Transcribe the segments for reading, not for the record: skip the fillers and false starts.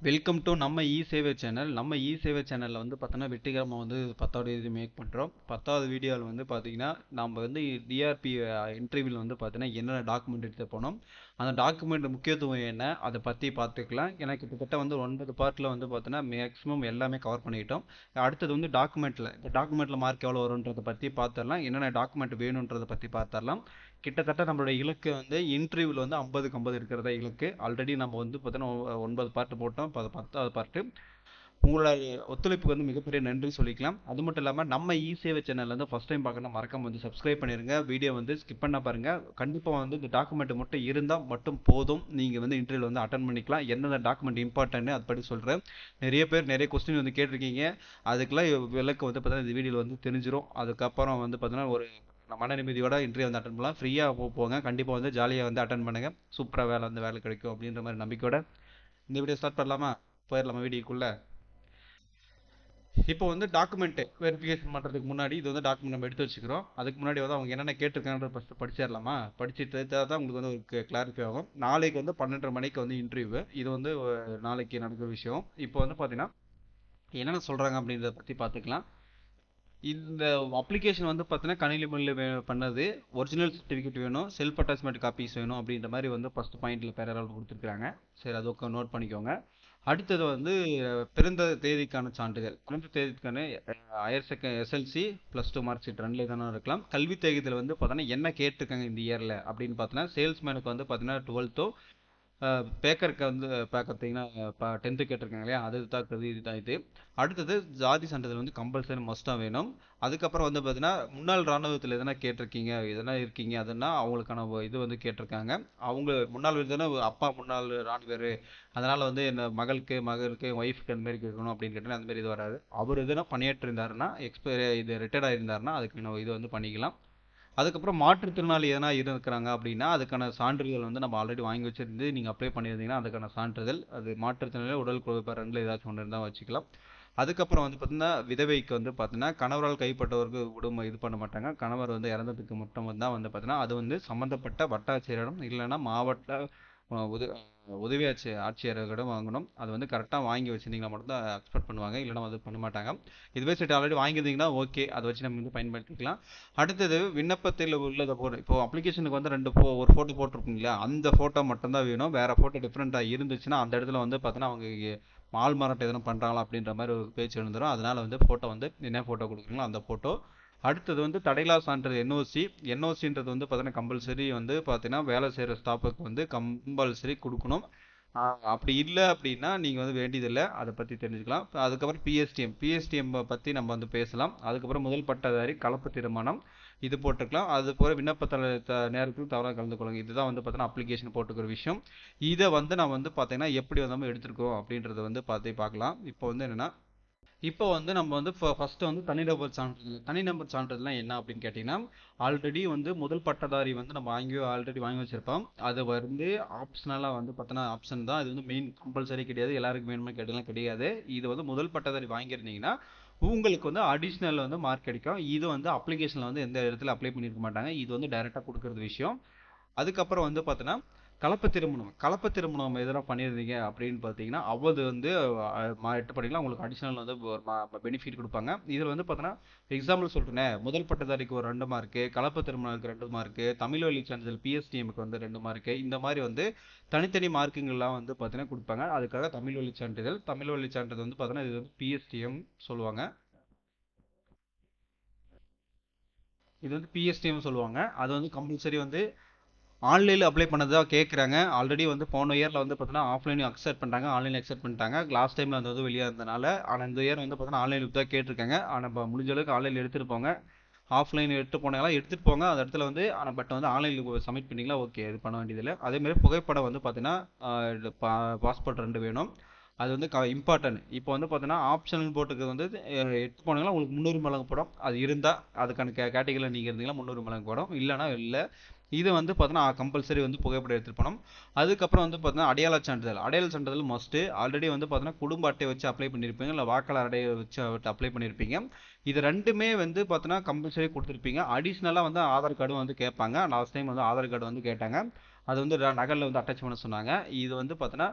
Welcome to நம்ம இ சேவை channel. நம்ம இ சேவை சேனலில் வந்து பார்த்தோன்னா வெற்றிகரமாக வந்து 10வது இது மேக் பண்ணுறோம். 10வது வீடியோவில் வந்து பார்த்தீங்கன்னா நம்ம வந்து டிஆர்பி இன்டர்வியூவில் வந்து பார்த்தீங்கன்னா என்னென்ன டாக்குமெண்ட் எடுத்து போனோம், அந்த டாக்குமெண்ட் முக்கியத்துவம் என்ன, அதை பற்றி பார்த்துக்கலாம். ஏன்னா கிட்டத்தட்ட வந்து 9 பார்ட்டில் வந்து பார்த்தோன்னா மேக்ஸிமம் எல்லாமே கவர் பண்ணிக்கிட்டோம். அடுத்தது வந்து டாக்குமெண்ட்டில் மார்க் எவ்வளோ வரும்ன்றதை பற்றி பார்த்துடலாம். என்னென்ன டாக்குமெண்ட் வேணுன்றதை பற்றி பார்த்துடலாம். கிட்டத்தட்ட நம்மளுடைய இலக்கு வந்து இன்டர்வியூவில் வந்து 50க்கு 50 இருக்கிறதா இலக்கு. ஆல்ரெடி நம்ம வந்து பார்த்தீங்கன்னா 9 பார்ட் போட்டோம். 10வது பார்ட்டு. உங்களோட ஒத்துழைப்புக்கு வந்து மிகப்பெரிய நன்றி சொல்லிக்கலாம். அது மட்டும் இல்லாமல் நம்ம இ சேவை சேனல் வந்து ஃபஸ்ட் டைம் பார்க்கணும், மறக்காம வந்து சப்ஸ்கிரைப் பண்ணிடுங்க. வீடியோ வந்து ஸ்கிப் பண்ண பாருங்க. கண்டிப்பாக வந்து இந்த டாக்குமெண்ட் மட்டும் இருந்தால் மட்டும் போதும், நீங்கள் வந்து இன்டர்வியூவில் வந்து அட்டன் பண்ணிக்கலாம். எந்தெந்த டாக்குமெண்ட் இம்பார்ட்டன்ட் அது பற்றி சொல்கிறேன். நிறைய பேர் நிறைய கொஸ்டின் வந்து கேட்டிருக்கீங்க. அதுக்கெல்லாம் விளக்கு வந்து பார்த்தீங்கன்னா இந்த வீடியோவில் வந்து தெரிஞ்சிடும். அதுக்கப்புறம் வந்து பார்த்தீங்கன்னா ஒரு மன நிம்மதியோட இன்டர்வியூ வந்து அட்டன் பண்ணலாம். ஃப்ரீயாக போங்க. கண்டிப்பாக வந்து ஜாலியாக வந்து அட்டன் பண்ணுங்க. சூப்பராக வேலை கிடைக்கும் அப்படின்ற மாதிரி நம்பிக்கையோட இந்த வீடியோ ஸ்டார்ட் பண்ணலாமா? போயிடலாமா வீடியோக்குள்ள? இப்போ வந்து டாக்குமெண்ட் வெரிஃபிகேஷன் பண்ணுறதுக்கு முன்னாடி இது வந்து டாக்குமெண்ட் நம்ம எடுத்து வச்சுக்கிறோம். அதுக்கு முன்னாடி வந்து அவங்க என்னென்ன கேட்டிருக்காங்கன்றத ஃபஸ்ட்டு படிச்சிடலாமா? படிச்சுட்டு தான் உங்களுக்கு வந்து ஒரு கிளாரிஃபை ஆகும். நாளைக்கு வந்து 12:30 மணிக்கு வந்து இன்டர்வியூ. இது வந்து நாளைக்கு நடக்கிற விஷயம். இப்போ வந்து பார்த்தீங்கன்னா என்னென்ன சொல்கிறாங்க அப்படின்றத பற்றி பார்த்துக்கலாம். இந்த அப்ளிகேஷன் வந்து பார்த்தீங்கன்னா கணினியில் பண்ணது, ஒரிஜினல் சர்டிஃபிகேட் வேணும், செல்ஃப் அட்டாச்மெண்ட் காப்பீஸ் வேணும் அப்படின்ற மாதிரி வந்து ஃபஸ்ட் பாயிண்டில் பேரளவு கொடுத்துருக்காங்க. சரி, அது நோட் பண்ணிக்கோங்க. அடுத்தது வந்து பிறந்த தேதிக்கான சான்றிதழ். பிறந்த தேதிக்கான ஹையர் எஸ்எல்சி +2 மார்க் ஷீட் ரெண்டுல தானே இருக்கலாம். கல்வி தேதியில் வந்து பார்த்தோன்னா என்ன கேட்டிருக்காங்க இந்த இயரில் அப்படின்னு பார்த்தோன்னா சேல்ஸ்மேனுக்கு வந்து பார்த்தீங்கன்னா 12th, பேக்கருக்கு வந்து பார்த்தீங்கன்னா 10th கேட்டிருக்காங்க இல்லையா, அது தாக்குறது இதுதான் இது. அடுத்தது ஜாதி சான்றிதழ் வந்து கம்பல்சரி மஸ்ட்டாக வேணும். அதுக்கப்புறம் வந்து பார்த்தீங்கன்னா முன்னாள் இராணுவத்தில் எதனா கேட்டிருக்கீங்க, எதனா இருக்கீங்க, அதுனா அவங்களுக்கான இது வந்து கேட்டிருக்காங்க. அவங்க முன்னாள் விருதுனா அப்பா முன்னாள் இராணுவர், அதனால் வந்து என்ன மகளுக்கு ஒய்ஃபுக்கு அந்த மாதிரி கேட்கணும் அப்படின்னு கேட்டால் அந்த மாதிரி இது வராது. அவர் எதுனா பணியாற்றி இருந்தாருன்னா இது ரிட்டையர்ட் ஆகியிருந்தாருன்னா அதுக்கு இது வந்து பண்ணிக்கலாம். அதுக்கப்புறம் மாற்றுத்திறனாளி எதனா இருக்கிறாங்க அப்படின்னா அதுக்கான சான்றிதழ் வந்து நம்ம ஆல்ரெடி வாங்கி வச்சிருந்து நீங்கள் அப்ளை பண்ணியிருந்தீங்கன்னா அதுக்கான சான்றிதழ், அது மாற்றுத்திறனாளி உடல் குறைபாடு ரெண்டில் ஏதாச்சும் ஒன்று இருந்தால் வச்சுக்கலாம். அதுக்கப்புறம் வந்து பார்த்தீங்கன்னா விதவைக்கு வந்து பார்த்தீங்கன்னா கணவரால் கைப்பற்றவருக்கு விடுமை இது பண்ண மாட்டாங்க. கணவர் வந்து இறந்ததுக்கு மட்டும் தான் வந்து பார்த்தீங்கன்னா அது வந்து சம்மந்தப்பட்ட வட்டாட்சியரிடம் இல்லைன்னா மாவட்ட உதவி ஆட்சியர்களிடம் வாங்கணும். அது வந்து கரெக்டாக வாங்கி வச்சுருந்தீங்கன்னா மட்டும்தான் அக்செப்ட் பண்ணுவாங்க, இல்லைனா அது பண்ண மாட்டாங்க. இதுவே சரி ஆல்ரெடி வாங்கியிருந்தீங்கன்னா ஓகே, அதை வச்சு நம்ம வந்து பயன்படுத்திக்கலாம். அடுத்தது விண்ணப்பத்தில் உள்ளதை போட்டு இப்போ அப்ளிகேஷனுக்கு வந்து ஒரு ஃபோட்டோ போட்டிருப்பீங்களா, அந்த ஃபோட்டோ மட்டும்தான் வேணும். வேறு ஃபோட்டோ டிஃப்ரெண்ட்டாக இருந்துச்சுன்னா அந்த இடத்துல வந்து பார்த்தீங்கன்னா அவங்க மால் மாறாட்டம் எதனா பண்ணுறாங்களா அப்படின்ற மாதிரி ஒரு பேச்சு எழுந்துடும். அதனால் வந்து ஃபோட்டோ வந்து என்ன ஃபோட்டோ கொடுக்குறீங்களோ அந்த ஃபோட்டோ. அடுத்தது வந்து தடையில்லா சான்றிதழ் என்ஓசின்றது வந்து பார்த்தீங்கன்னா கம்பல்சரி வந்து பார்த்தீங்கன்னா வேலை செய்கிற ஸ்டாஃபுக்கு வந்து கம்பல்சரி கொடுக்கணும். அப்படி இல்லை அப்படின்னா நீங்கள் வந்து வேண்டியதில்லை, அதை பற்றி தெரிஞ்சுக்கலாம். அதுக்கப்புறம் பிஎஸ்டிஎம் பற்றி நம்ம வந்து பேசலாம். அதுக்கப்புறம் முதல் பட்டதாரி கலப்பு திருமணம் இது போட்டுக்கலாம். அது போல விண்ணப்பத்தில் நேரத்தில் தவறாக கலந்து கொள்ளுங்க. இதுதான் வந்து பார்த்தீங்கன்னா அப்ளிகேஷன் போட்டுக்கிற விஷயம். இதை வந்து நம்ம வந்து பார்த்தீங்கன்னா எப்படி வந்து நம்ம எடுத்துருக்கோம் அப்படின்றத வந்து பார்க்கலாம். இப்போ வந்து என்னென்னா இப்போ வந்து நம்ம வந்து ஃபர்ஸ்ட் வந்து தனிநபர் சான்றிதழ்லாம் என்ன அப்படின்னு கேட்டிங்கன்னா, ஆல்ரெடி வந்து முதல் பட்டதாரி வந்து நம்ம ஆல்ரெடி வாங்கி வச்சிருப்போம். அது வந்து ஆப்ஷனலாக வந்து பார்த்தோன்னா ஆப்ஷன் தான். இது வந்து மெயின் கம்பல்சரி கிடையாது. எல்லாருக்கும் வேணுமே கேட்டலாம் கிடையாது. இது வந்து முதல் பட்டதாரி வாங்கியிருந்தீங்கன்னா உங்களுக்கு வந்து அடிஷ்னல் வந்து மார்க் கிடைக்கும். இது வந்து அப்ளிகேஷனில் வந்து எந்த இடத்துல அப்ளை பண்ணியிருக்க மாட்டாங்க. இது வந்து டைரெக்டாக கொடுக்குறது விஷயம். அதுக்கப்புறம் வந்து பார்த்தோன்னா கலப்பு திருமணம் எதனா பண்ணியிருந்தீங்க அப்படின்னு பார்த்தீங்கன்னா அவது வந்து 8 படிக்கலாம் உங்களுக்கு அடிஷ்னல் வந்து பெனிஃபிட் கொடுப்பாங்க. இதில் வந்து பார்த்தோன்னா எக்ஸாம்பிள் சொல்கிறேனே, முதல் பட்டதாரிக்கு ஒரு 2 மார்க்கு, கலப்பு திருமணத்துக்கு 2 மார்க்கு, தமிழ் வழி சான்றிதழ் பிஎஸ்டிஎம்க்கு வந்து 2 மார்க்கு, இந்த மாதிரி வந்து தனித்தனி மார்க்குங்கள்லாம் வந்து பார்த்தீங்கன்னா கொடுப்பாங்க. அதுக்காக தமிழ் வழி சான்றிதழ் வந்து பார்த்தோன்னா இது வந்து பிஎஸ்டிஎம் சொல்லுவாங்க. இது வந்து பிஎஸ்டிஎம் சொல்லுவாங்க. அது வந்து கம்பல்சரி வந்து ஆன்லைனில் அப்ளை பண்ணதான் கேட்குறாங்க. ஆல்ரெடி வந்து போன இயரில் வந்து பார்த்தீங்கன்னா ஆஃப்லைனையும் அக்செப்ட் பண்ணிட்டாங்க, ஆன்லைனில் அக்செப்ட் பண்ணிட்டாங்க. லாஸ்ட் டைமில் அந்த வந்து வெளியே இருந்தனால. ஆனால் இந்த இயர் வந்து பார்த்தீங்கன்னா ஆன்லைனுக்கு தான் கேட்டிருக்காங்க. ஆனால் இப்போ முடிஞ்ச அளவுக்கு ஆன்லைனில் எடுத்துகிட்டு போங்க. ஆஃப்லைன் எடுத்துகிட்டு போங்க அந்த இடத்துல வந்து. ஆனால் பட் வந்து ஆன்லைனில் சப்மிட் பண்ணிங்களா ஓகே, இது பண்ண வேண்டியதில்லை. அதேமாதிரி புகைப்படம் வந்து பார்த்தீங்கன்னா பாஸ்போர்ட் 2 வேணும். அது வந்து இம்பார்ட்டன்ட். இப்போ வந்து பார்த்தீங்கன்னா ஆப்ஷனல் போட்டுக்கு வந்து எடுத்து போனீங்கன்னா உங்களுக்கு முன்னுரிமை வழங்கப்படும். அது இருந்தால் அதுக்கான கேட்டகரியில் நீங்கள் இருந்தீங்கன்னா முன்னுரிமை வழங்கப்படும், இல்லைனா இல்லை. இது வந்து பார்த்தீங்கன்னா கம்பல்சரி வந்து புகைப்படம் எடுத்துகிட்டு போகணும். அதுக்கப்புறம் வந்து பார்த்தீங்கன்னா அடையாள சான்றிதழ் மஸ்ட்டு. ஆல்ரெடி வந்து பார்த்தீங்கன்னா குடும்ப அட்டை வச்சு அப்ளை பண்ணியிருப்பீங்க, இல்லை வாக்காளர் அட்டையை வச்சு அப்ளை பண்ணியிருப்பீங்க. இது ரெண்டுமே வந்து பார்த்தீங்கன்னா கம்பல்சரி கொடுத்துருப்பீங்க. அடிஷ்னலாக வந்து ஆதார் கார்டும் வந்து கேட்பாங்க. லாஸ்ட் டைம் வந்து ஆதார் கார்டு வந்து கேட்டாங்க. அது வந்து நகலில் வந்து அட்டாச் பண்ண சொன்னாங்க. இது வந்து பார்த்தீங்கன்னா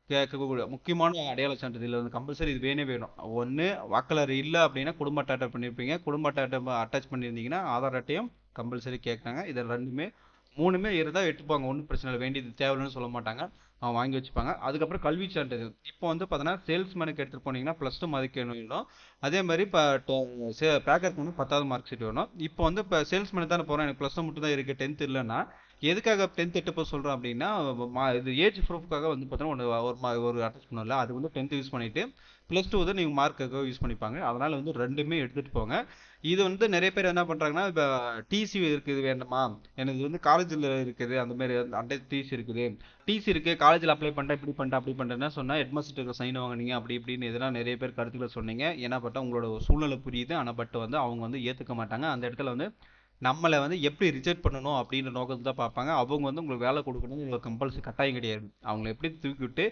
கேட்கக்கூடிய முக்கியமான அடையாள சான்றிதழ் வந்து கம்பல்சரி இது வேணும். ஒன்று வாக்காளர் இல்லை அப்படின்னா குடும்ப அட்டை பண்ணியிருப்பீங்க. குடும்ப அட்டை அட்டாச் பண்ணியிருந்தீங்கன்னா ஆதார் அட்டையும் கம்பல்சரி கேட்குறாங்க. இதில் ரெண்டுமே மூணுமே இருந்தால் எடுத்துப்பாங்க. ஒன்றும் பிரச்சனை இல்லை. வேண்டியது தேவைன்னு சொல்ல மாட்டாங்க. அவன் வாங்கி வச்சுப்பாங்க. அதுக்கப்புறம் கல்வி சான்றிதழ். இப்போ வந்து பார்த்தீங்கன்னா சேல்ஸ்மேனுக்கு எடுத்துகிட்டு போனீங்கன்னா +2 மதிப்பெண் வேணும். அதே மாதிரி இப்போ பேக்கருக்கு வந்து 10வது மார்க் ஷீட் வேணும். இப்போ வந்து இப்போ சேல்ஸ்மேன் தானே போகிறோம், எனக்கு +2 மட்டும் தான் இருக்குது, 10th இல்லைன்னா எதுக்காக 10th எட்டு போக சொல்கிறோம் அப்படின்னா இது ஏஜ் ப்ரூஃப்காக வந்து பார்த்தீங்கன்னா ஒரு அட்டாச் பண்ணல, அது வந்து 10th யூஸ் பண்ணிவிட்டு +2 வந்து நீங்கள் மார்க்குக்காக யூஸ் பண்ணிப்பாங்க. அதனால் வந்து ரெண்டுமே எடுத்துகிட்டு போங்க. இது வந்து நிறைய பேர் என்ன பண்ணுறாங்கன்னா, இப்போ டிசி இருக்குது வேண்டாமா, எனக்கு வந்து காலேஜில் இருக்குது அந்த மாதிரி அந்த டிசி இருக்குது, டிசி இருக்குது காலேஜில் அப்ளை பண்ணிட்டேன், இப்படி பண்ணிட்டேன் அப்படி பண்ணிட்டேன்னா சொன்னால் ஹெட்மாஸ்டருக்கு சைன் வாங்கினீங்க அப்படி இப்படின்னு இதெல்லாம் நிறைய பேர் கருத்துக்களை சொன்னீங்க. ஏன்னா பட்டா உங்களோட சூழ்நிலை புரியுது. ஆனால் பட் வந்து அவங்க வந்து ஏற்றுக்க மாட்டாங்க. அந்த இடத்துல வந்து நம்மளை வந்து எப்படி ரிஜெக்ட் பண்ணணும் அப்படின்ற நோக்கத்தை தான் பார்ப்பாங்க. அவங்க வந்து உங்களுக்கு வேலை கொடுக்கணும் உங்களுக்கு கம்பல்சரி கட்டாயம் கிடையாது. அவங்கள எப்படி தூக்கி விட்டு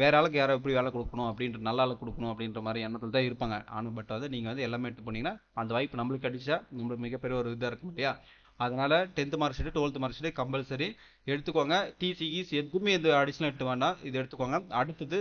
வேற ஆளுக்கு யாரை எப்படி வேலை கொடுக்கணும் அப்படின்ற நல்ல ஆளை கொடுக்கணும் அப்படின்ற மாதிரி எண்ணத்தில் தான் இருப்பாங்க. ஆனால் பட் வந்து நீங்கள் வந்து எல்லாமே எடுத்து போனீங்கன்னா அந்த வாய்ப்பு நம்மளுக்கு கிடைச்சா நம்மளுக்கு மிகப்பெரிய ஒரு இதாக இருக்கும் இல்லையா. அதனால 10th mark sheet 12th mark sheet compulsory எடுத்துக்கோங்க. டிசி கீஸ் எதுவுமே இது அடிஷ்னல் எடுத்து வேண்டாம், இது எடுத்துக்கோங்க. அடுத்தது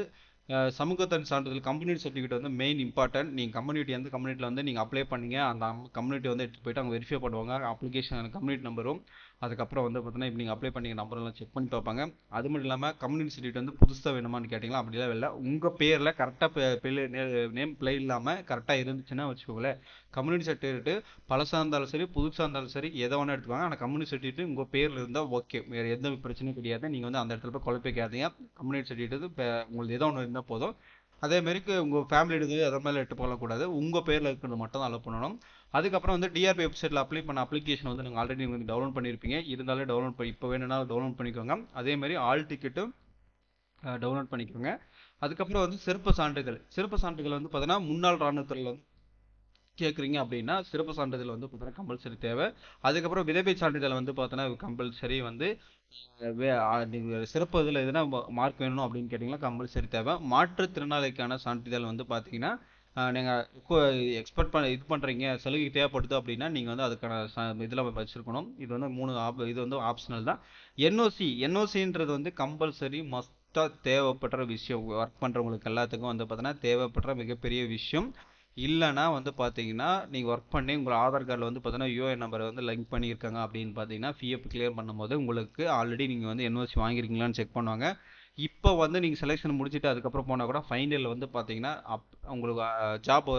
சமூகத்தின் சான்றிதழ் கம்யூனிட்டி சர்டிஃபிகேட் வந்து மெயின் இம்பார்ட்டன்ட். நீங்கள் கம்யூனிட்டி எந்த கம்யூனிட்டியில் வந்து நீங்கள் அப்ளை பண்ணீங்க அந்த கம்யூனிட்டி வந்து எடுத்துகிட்டு போயிட்டு அவங்க வெரிஃபை பண்ணுவாங்க. அப்ளிகேஷன் கம்யூனிட்டி நம்பரும் அதுக்கப்புறம் வந்து பார்த்தீங்கன்னா இப்போ நீங்கள் அப்ளை பண்ணிங்க நம்பரெல்லாம் செக் பண்ணி பார்ப்பாங்க. அது மட்டும் இல்லாமல் கம்யூனிட்டி சர்டிஃபிகேட் வந்து புதுசாக வேணுமான்னு கேட்டிங்களா, அப்படிலாம் இல்லை. உங்கள் பேரில் கரெக்டாக நேம் பிளே இல்லாமல் கரெக்டாக இருந்துச்சுன்னா வச்சுக்கோங்களேன், கம்யூனிட்டி சர்டிஃபிகேட் பழசாக இருந்தாலும் சரி புதுசாக இருந்தாலும் சரி எதை வேணால் எடுத்துவாங்க. ஆனால் கம்யூனிட்டி சர்டிஃபிகேட் உங்கள் பேரில் இருந்தால் ஓகே, வேறு எந்த பிரச்சனையும் கிடையாது. நீங்கள் வந்து அந்த இடத்துல போய் குழப்பிக்காதீங்க. கம்யூனிட்டி சர்டிஃபிகேட் இப்போ உங்களுக்கு ஏதோ ஒன்று இருந்தால் போதும். அதே மாதிரி உங்கள் ஃபேமிலி எடுத்து அதை மாதிரி எடுத்து போகக்கூடாது. உங்கள் பேரில் இருக்கிறது மட்டும் தான் அலோவ் பண்ணணும். அதுக்கப்புறம் வந்து டிஆர்பி வெப்சைட்டில் அப்ளை பண்ண அப்ளிகேஷன் வந்து நீங்கள் ஆல்ரெடி வந்து டவுன்லோட் பண்ணியிருப்பீங்க. இருந்தாலும் டவுன்லோட் பண்ணி இப்போ வேணும்னா டவுன்லோட் பண்ணிக்கோங்க. அதே மாதிரி ஆல் டிக்கெட்டும் டவுன்லோட் பண்ணிக்கோங்க. அதுக்கப்புறம் வந்து சிறப்பு சான்றிதழ் வந்து பார்த்தீங்கன்னா முன்னாள் இராணுவத்தில் வந்து கேட்குறீங்க அப்படின்னா சிறப்பு சான்றிதழ் வந்து பார்த்தீங்கன்னா கம்பல்சரி தேவை. அதுக்கப்புறம் விதவை சான்றிதழ் வந்து பார்த்தோன்னா கம்பல்சரி வந்து நீங்கள் சிறப்பு இதில் எதுனா மார்க் வேணும் அப்படின்னு கேட்டிங்கன்னா கம்பல்சரி தேவை. மாற்றுத்திறனாளிக்கான சான்றிதழ் வந்து பார்த்தீங்கன்னா நீங்கள் எக்ஸ்பெக்ட் இது பண்ணுறீங்க சலுகை தேவைப்படுது அப்படின்னா நீங்கள் வந்து அதுக்கான இதில் வச்சுருக்கணும். இது வந்து இது வந்து ஆப்ஷனல் தான். என்ஓசின்றது வந்து கம்பல்சரி மஸ்ட்டாக தேவைப்படுற விஷயம். ஒர்க் பண்ணுறவங்களுக்கு எல்லாத்துக்கும் வந்து பார்த்தீங்கன்னா தேவைப்படுற மிகப்பெரிய விஷயம். இல்லைனா வந்து பார்த்தீங்கன்னா நீங்கள் ஒர்க் பண்ணி உங்கள் ஆதார் கார்டில் வந்து பார்த்தீங்கன்னா யூஏஎன் நம்பரை வந்து லிங்க் பண்ணியிருக்காங்க அப்படின்னு பார்த்தீங்கன்னா பிஎஃப் கிளியர் பண்ணும்போது உங்களுக்கு ஆல்ரெடி நீங்கள் வந்து என்ஓசி வாங்கியிருக்கீங்களான்னு செக் பண்ணுவாங்க. இப்போ வந்து நீங்கள் செலெக்ஷன் முடிச்சுட்டு அதுக்கப்புறம் போனால் கூட ஃபைனலில் வந்து பார்த்தீங்கன்னா உங்களுக்கு ஜாப்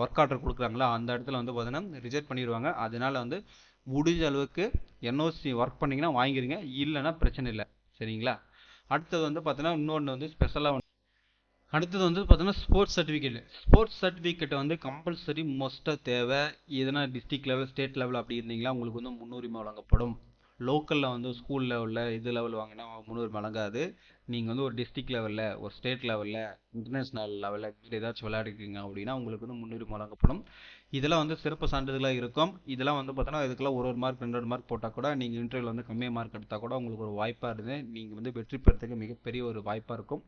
ஒர்க் ஆர்டர் கொடுக்குறாங்களா அந்த இடத்துல வந்து பார்த்தீங்கன்னா ரிஜெக்ட் பண்ணிடுவாங்க. அதனால வந்து முடிஞ்ச அளவுக்கு என்ஓசி ஒர்க் பண்ணிங்கன்னா வாங்கிடுங்க, இல்லைன்னா பிரச்சனை இல்லை. சரிங்களா. அடுத்தது வந்து பார்த்தீங்கன்னா இன்னொன்று வந்து ஸ்பெஷலாக அடுத்தது வந்து பார்த்தீங்கன்னா ஸ்போர்ட்ஸ் சர்டிஃபிகேட் வந்து கம்பல்சரி மோஸ்ட்டாக தேவை. எதனா டிஸ்ட்ரிக்ட் லெவல் ஸ்டேட் லெவல் அப்படி இருந்தீங்களா உங்களுக்கு வந்து முன்னுரிமை வழங்கப்படும். லோக்கலில் வந்து ஸ்கூல் லெவலில் இது லெவல் வாங்கினா முன்னுரிமை வழங்காது. நீங்கள் வந்து ஒரு டிஸ்ட்ரிக்ட் லெவலில் ஒரு ஸ்டேட் லெவலில் இன்டர்நேஷ்னல் லெவலில் ஏதாச்சும் விளையாடிருக்கீங்க அப்படின்னா உங்களுக்கு வந்து முன்னுரிமை வழங்கப்படும். இதெல்லாம் வந்து சிறப்பு சான்றிதழாக இருக்கும். இதெல்லாம் வந்து பார்த்தோன்னா இதுக்கெல்லாம் ஒரு மார்க் 2 மார்க் போட்டால் கூட நீங்கள் இன்டர்வியூவில் வந்து கம்மியாக மார்க் எடுத்தால் கூட உங்களுக்கு ஒரு வாய்ப்பாக இருக்குது. நீங்கள் வந்து வெற்றி பெறத்துக்கு மிகப்பெரிய ஒரு வாய்ப்பாக இருக்கும்.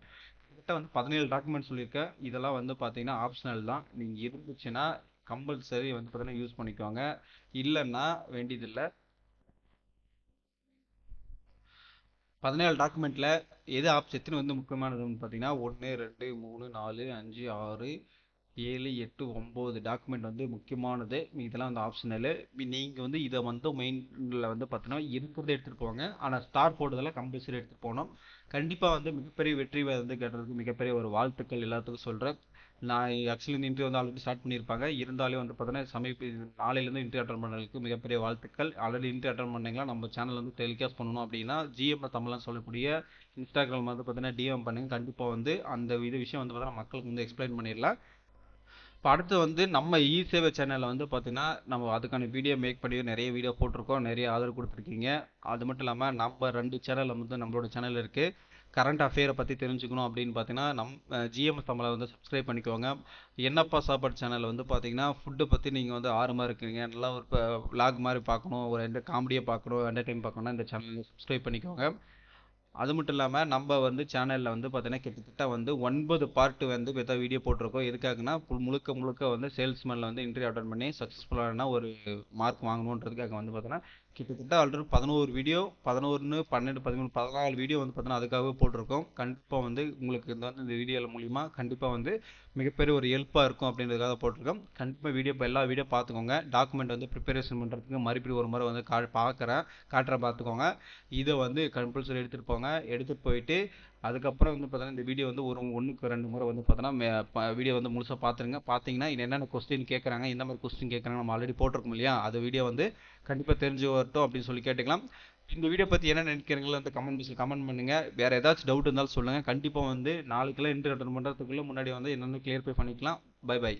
கிட்ட வந்து 17 டாக்குமெண்ட் சொல்லியிருக்கேன். இதெல்லாம் வந்து பார்த்தீங்கன்னா ஆப்ஷனல் தான். நீங்கள் இருந்துச்சுன்னா கம்பல்சரி வந்து பார்த்தீங்கன்னா யூஸ் பண்ணிக்கோங்க, இல்லைன்னா வேண்டியதில்லை. 17 டாக்குமெண்ட்டில் எது எத்தனை வந்து முக்கியமானதுன்னு பார்த்தீங்கன்னா 1 2 3 4 5 6 7 8 9 டாக்குமெண்ட் வந்து முக்கியமானது. இதெல்லாம் வந்து ஆப்ஷனலு. நீங்கள் வந்து இதை வந்து மெயினில் வந்து பார்த்தீங்கன்னா இருக்கிறத எடுத்துகிட்டு போங்க. ஆனால் ஸ்டார் போட்டதெல்லாம் கம்பல்சரி எடுத்துகிட்டு போகணும். கண்டிப்பாக வந்து மிகப்பெரிய வெற்றி வந்து கேட்டதுக்கு மிகப்பெரிய ஒரு வாழ்த்துக்கள் எல்லாத்துக்கும் சொல்கிறேன். நான் ஆக்சுவலி இந்த இன்டர்வியூ வந்து ஆல்ரெடி ஸ்டார்ட் பண்ணியிருப்பாங்க. இருந்தாலும் வந்து பார்த்தீங்கன்னா நாளையிலேருந்து இன்டர்வியூ அட்டன் பண்ணுறதுக்கு மிகப்பெரிய வாழ்த்துக்கள். ஆல்ரெடி இன்டர்வியூ அட்டன் பண்ணீங்களா நம்ம சேனல் வந்து டெலிகாஸ்ட் பண்ணணும் அப்படின்னா ஜிஎம் தமிழ்லாம் சொல்லக்கூடிய இன்ஸ்டாகிராம் வந்து பார்த்தீங்கன்னா டிஎம் பண்ணுங்க. கண்டிப்பாக வந்து அந்த விஷயம் வந்து பார்த்தீங்கன்னா மக்களுக்கு வந்து எக்ஸ்பிளைன் பண்ணிடலாம். இப்போ அடுத்து வந்து நம்ம இ சேவை சேனலில் வந்து பார்த்தீங்கன்னா நம்ம அதுக்கான வீடியோ மேக் பண்ணி நிறைய வீடியோ போட்டிருக்கோம், நிறைய ஆதரவு கொடுத்துருக்கீங்க. அது மட்டும் இல்லாமல் நம்ம 2 சேனலில் வந்து நம்மளோட சேனல் இருக்குது. கரண்ட் அஃபேரை பற்றி தெரிஞ்சுக்கணும் அப்படின்னு பார்த்தீங்கன்னா ஜிஎம்எஸ் தமிழை வந்து சப்ஸ்கிரைப் பண்ணிக்கோங்க. என்னப்பா சாப்பாடு சேனல் வந்து பார்த்தீங்கன்னா ஃபுட்டு பற்றி நீங்கள் வந்து ஆர்வமாக இருக்கீங்க, நல்லா ஒரு விளாக் மாதிரி பார்க்கணும், ஒரு காமெடியாக பார்க்கணும், என்டர்டைன் பார்க்கணும்னா இந்த சேனலை சப்ஸ்கிரைப் பண்ணிக்கோங்க. அது மட்டும் இல்லாமல் நம்ம வந்து சேனலில் வந்து பார்த்தீங்கன்னா கிட்டத்தட்ட வந்து 9 பார்ட்டு வந்து பெற்ற வீடியோ போட்டிருக்கோம். எதுக்காகனா முழுக்க வந்து சேல்ஸ்மேனில் வந்து இன்டர்வியூ அட்டன் பண்ணி சக்ஸஸ்ஃபுல்லான ஒரு மார்க் வாங்கணுன்றதுக்காக வந்து பார்த்தீங்கன்னா கிட்டத்தட்ட ஆல்ரெடி 11 வீடியோ 11 12 13 14 வீடியோ வந்து பார்த்தீங்கன்னா அதுக்காகவே போட்டிருக்கோம். கண்டிப்பாக வந்து உங்களுக்கு இந்த வீடியோ மூலிமா கண்டிப்பாக வந்து மிகப்பெரிய ஒரு ஹெல்ப்பாக இருக்கும் அப்படின்றதுக்காக போட்டிருக்கோம். கண்டிப்பாக எல்லா வீடியோ பார்த்துக்கோங்க. டாக்குமெண்ட் வந்து ப்ரிப்பரேஷன் பண்ணுறதுக்கு மறுபடியும் ஒரு முறை வந்து காட்டுறேன் பார்த்துக்கோங்க. இதை வந்து கம்பல்சரி எடுத்துகிட்டு போங்க. எடுத்துகிட்டு போயிட்டு அதுக்கப்புறம் வந்து பார்த்தீங்கன்னா இந்த வீடியோ வந்து 1க்கு 2 முறை வந்து பார்த்தோன்னா வீடியோ வந்து முழுசாக பார்த்துருங்க. பார்த்தீங்கன்னா என்னென்ன கொஸ்டின் கேட்குறாங்க, எந்த மாதிரி கொஸ்டின் கேட்குறாங்க நம்ம ஆல்ரெடி போட்டிருக்கோம் இல்லையா, அது வீடியோ வந்து கண்டிப்பாக தெரிஞ்சு வரட்டும் அப்படின்னு சொல்லி கேட்டுக்கலாம். இந்த வீடியோ பற்றி என்ன நினைக்கிறீங்களோ அந்த கமெண்ட் பண்ணுங்க. வேற ஏதாச்சும் டவுட் இருந்தாலும் சொல்லுங்க. கண்டிப்பாக வந்து நாளைக்கெல்லாம் இன்டர்வியூ அட்டன் பண்ணுறதுக்குள்ள முன்னாடி வந்து என்னென்ன கிளியர் பண்ணிக்கலாம். Bye by.